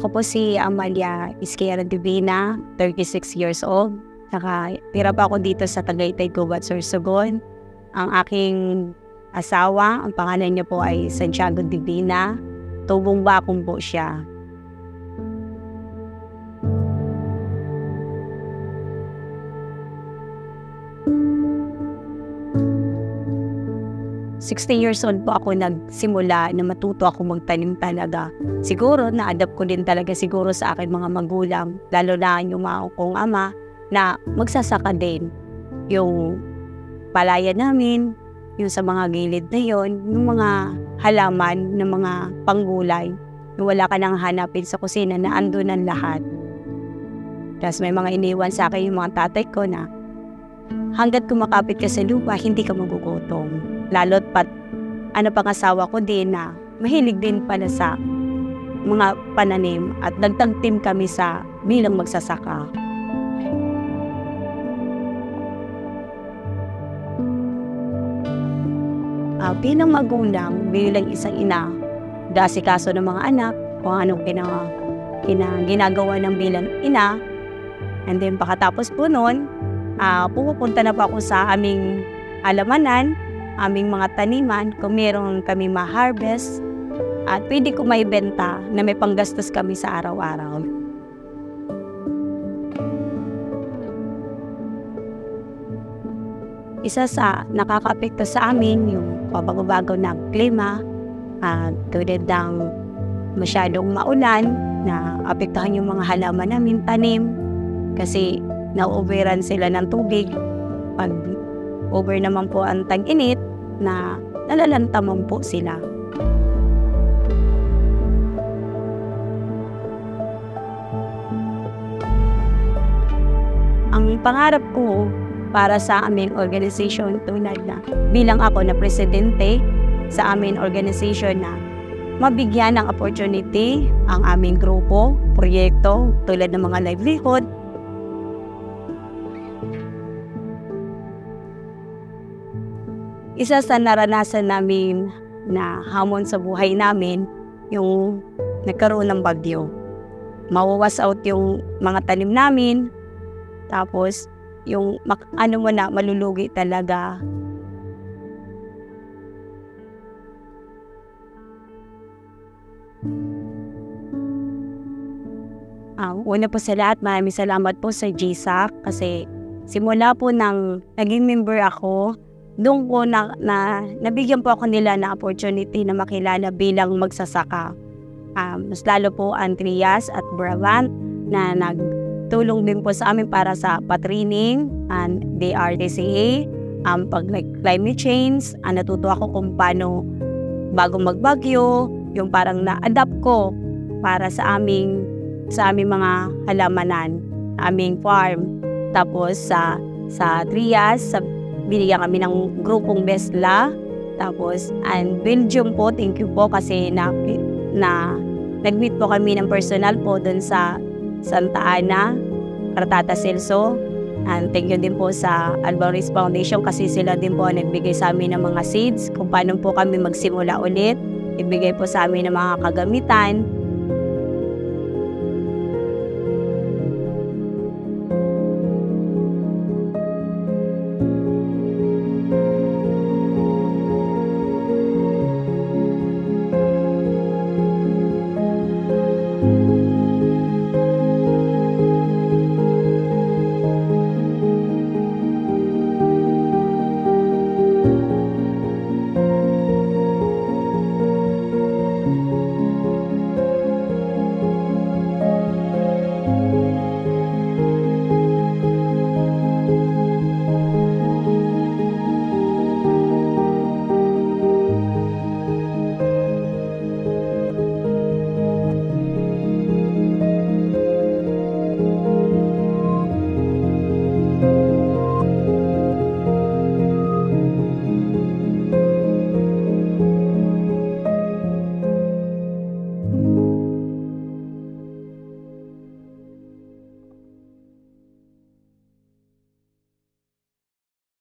Ako po si Amalia Isquera Divina, 36 years old. Nakatira pa ako dito sa Tagaytay, Gubat, Sorsogon. Ang aking asawa, ang pangalan niya po ay Santiago Divina. Tubong Bakong po siya. Sixteen years old po ako nagsimula na matuto ako magtanim talaga. Siguro na-adapt ko din talaga siguro sa akin mga magulang, lalo na yung mga kong ama, na magsasaka din. Yung palaya namin, yung sa mga gilid na yon, yung mga halaman ng mga panggulay, yung wala ka nang hanapin sa kusina na andun ang lahat. Tapos may mga iniwan sa akin yung mga tatay ko na hanggat kumakapit ka sa lupa, hindi ka magugutom. Lalo't pangasawa ko din na mahilig din pala sa mga pananim at nagtag-team kami sa bilang magsasaka. Bilang magulang, bilang isang ina, dasikaso ng mga anak, kung anong ginagawa ng bilang ina. And then pagkatapos po nun, pupunta na po ako sa aming alamanan, aming mga taniman, kung meron kami ma-harvest at pwede ko maibenta na may panggastos kami sa araw-araw. Isa sa nakaka-apekto sa amin yung pabago-bago na klima, tulad ng masyadong maulan na apektuhan yung mga halaman namin tanim kasi na-overrun sila ng tubig. Pag over naman po ang tag-init na nalalantaman po sila. Ang pangarap ko para sa aming organization tulad na bilang ako na presidente sa aming organization na mabigyan ng opportunity ang aming grupo, proyekto tulad ng mga livelihood. Isa sa naranasan namin na hamon sa buhay namin, yung nagkaroon ng bagyo. Mawawas out yung mga tanim namin, tapos yung malulugi talaga. Una po sa lahat, maraming salamat po sa GSAC kasi simula po nang naging member ako, doon po nabigyan po ako nila na opportunity na makilala bilang magsasaka. Mas lalo po ang Trias at Brabant na nagtulong din po sa amin para sa patraining and DRDCA, pag climate change, natuto ako kung paano bago magbagyo, yung parang na-adapt ko para sa aming mga halamanan, aming farm. Tapos sa Trias, binigyan kami ng grupong Besla. Tapos, and Belgium po, thank you po kasi nag-meet po kami ng personal po doon sa Santa Ana, Cartata Celso. And thank you din po sa Alvarez Foundation kasi sila din po nagbigay sa amin ng mga seeds kung paano po kami magsimula ulit. Ibigay po sa amin ng mga kagamitan.